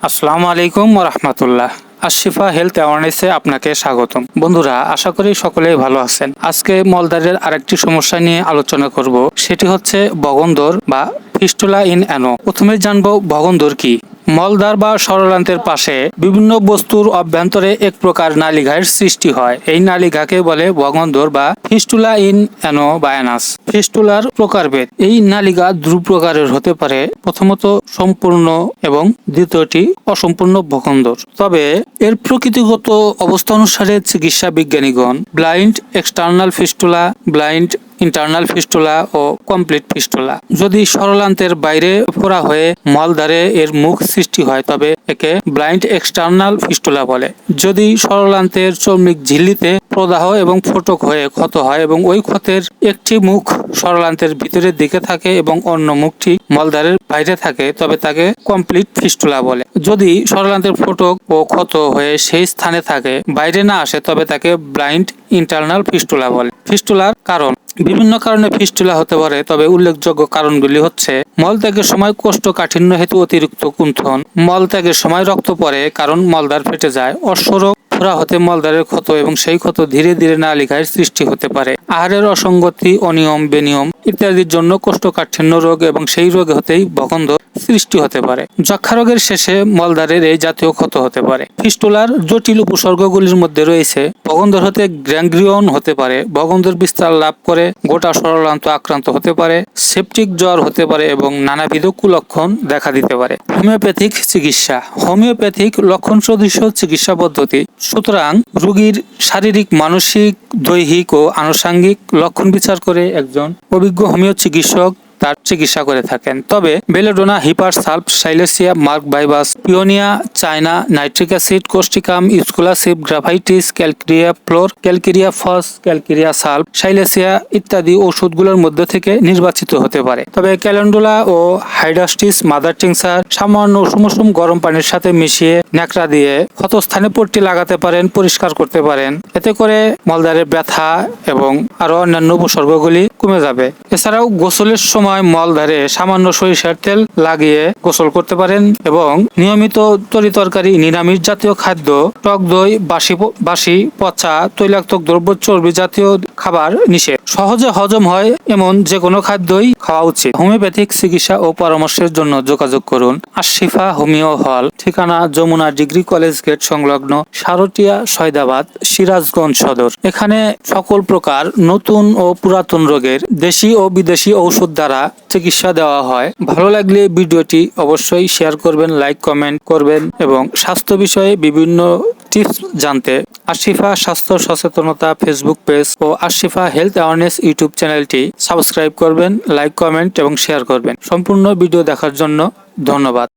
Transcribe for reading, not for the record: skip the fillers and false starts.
আসসালামু আলাইকুম ওয়া রাহমাতুল্লাহ। আশিফা হেলথ অ্যাওয়ারনেসে আপনাকে স্বাগতম। বন্ধুরা, আশা করি সকলেই ভালো আছেন। আজকে মলদ্বারের আরেকটি সমস্যা নিয়ে আলোচনা করব, সেটি হচ্ছে বগন্দর বা ফিস্টুলা ইন অ্যানো। প্রথমে জানবো বগন্দর কি। মলদ্বার বা সরলান্তের পাশে বিভিন্ন বস্তুর অভ্যন্তরে এক প্রকার নালিঘার সৃষ্টি হয়। এই নালিঘাকে বলে বগন্দর বা ফিস্টুলা ইন অ্যানো বা অ্যানাস। ফিস্টুলার প্রকারভেদ। এই নালিকা দু প্রকারের হতে পারে, প্রথমত সম্পূর্ণ এবং দ্বিতীয়টি অসম্পূর্ণ বগন্দর। তবে এর প্রকৃতিগত অবস্থা অনুসারে চিকিৎসা বিজ্ঞানীগণ blind external fistula, blind internal fistula ও কমপ্লিট ফিস্টুলা। যদি সরলান্তের বাইরে ফোড়া হয়ে মলদ্বারে এর মুখ সৃষ্টি হয় তবে একে ব্লাইন্ড এক্সটার্নাল ফিস্টুলা বলে। যদি সরলান্তের চর্মিক ঝিল্লিতে প্রদাহ এবং ফোটক হয়ে ক্ষত হয় এবং ওই ক্ষতের একটি মুখ সরলান্তের ভিতরের দিকে থাকে এবং অন্য মুখটি মলদ্বারের বাইরে থাকে তবে তাকে কমপ্লিট ফিস্টুলা বলে। যদি সরলান্তের ফোটক ও ক্ষত হয়ে সেই স্থানে থাকে, বাইরে না আসে, তবে তাকে ব্লাইন্ড ইন্টারনাল ফিস্টুলা বলে। ফিস্টুলার কারণ। বিভিন্ন কারণে ফিস্টুলা হতে পারে, তবে উল্লেখযোগ্য কারণগুলি হচ্ছে মলত্যাগের সময় কোষ্ঠকাঠিন্য হেতু অতিরিক্ত কুণ্ঠন, মলত্যাগের সময় রক্ত পড়ে কারণ মলদ্বার ফেটে যায়, অশ্বরোগ, ফোড়া হতে মলদ্বারের ক্ষত এবং সেই ক্ষত ধীরে ধীরে নালিকায় সৃষ্টি হতে পারে, আহারের অসঙ্গতি, অনিয়ম, বেনিয়ম ইত্যাদির জন্য কোষ্ঠকাঠিন্য রোগ এবং সেই রোগ হতেই বগন্দর সৃষ্টি হতে পারে। যক্ষা রোগের শেষে মলদ্বারের এই জাতীয় ক্ষত হতে পারে। ফিস্টুলার জটিল উপসর্গগুলির মধ্যে রয়েছে বগন্দর হতে গ্যাংগ্রিয়ন হতে পারে, বগন্দর বিস্তার লাভ করে গোটা সরলান্ত আক্রান্ত হতে পারে, সেপটিক জ্বর হতে পারে এবং নানাবিধ কুলক্ষণ দেখা দিতে পারে। হোমিওপ্যাথিক চিকিৎসা। হোমিওপ্যাথিক লক্ষণ সদৃশ চিকিৎসা পদ্ধতি। সুতরাং রোগীর শারীরিক, মানসিক, দৈহিক ও আনুষঙ্গিক লক্ষণ বিচার করে একজন অভিজ্ঞ হোমিও চিকিৎসক তার চিকিৎসা করে থাকেন। তবে belladonna, hepar sulph, silicea, merc vivus, paeonia, china, nitric acid, causticum, aesculus, graphites, calcarea fluor, calcarea phos, calcarea sulph, silicea ইত্যাদি ওষুধগুলোর মধ্যে থেকে নির্বাচিত হতে পারে। তবে ক্যালেন্ডুলা ও হাইডাস্টিস, মাদার টিংচার সামান্য উষুম গরম পানির সাথে মিশিয়ে ন্যাকড়া দিয়ে ক্ষতস্থানে পট্টি লাগাতে পারেন, পরিষ্কার করতে পারেন। এতে করে মলদ্বারের ব্যথা এবং আরো অন্যান্য উপসর্গগুলি কমে যাবে। এছাড়াও গোসলের সময় মলদ্বারে সামান্য সরিষার তেল লাগিয়ে গোসল করতে পারেন এবং নিয়মিত তরিতরকারি, নিরামিষ জাতীয় খাদ্য, টক দই, বাসি পচা তৈলাক্ত দ্রব্য, চর্বি জাতীয় খাবার নিষেধ। সহজে হজম হয় এমন যে কোনো খাদ্যই খাওয়া উচিত। হোমিওপ্যাথিক চিকিৎসা ও পরামর্শের জন্য যোগাযোগ করুন আশিফা হোমিও হল, ঠিকানা যমুনা ডিগ্রি কলেজ গেট সংলগ্ন, সারটিয়া, সৈদাবাদ, সিরাজগঞ্জ সদর। এখানে সকল প্রকার নতুন ও পুরাতন রোগের দেশি ও বিদেশি ঔষধ দ্বারা চিকিৎসা দেওয়া হয়। ভালো লাগলে ভিডিওটি অবশ্যই শেয়ার করবেন, লাইক, কমেন্ট করবেন এবং স্বাস্থ্য বিষয়ে বিভিন্ন টিপস জানতে আশিফা স্বাস্থ্য সচেতনতা ফেসবুক পেজ ও আশিফা হেলথ অ্যাওয়ারনেস ইউটিউব চ্যানেলটি সাবস্ক্রাইব করবেন, লাইক, কমেন্ট এবং শেয়ার করবেন। সম্পূর্ণ ভিডিও দেখার জন্য ধন্যবাদ।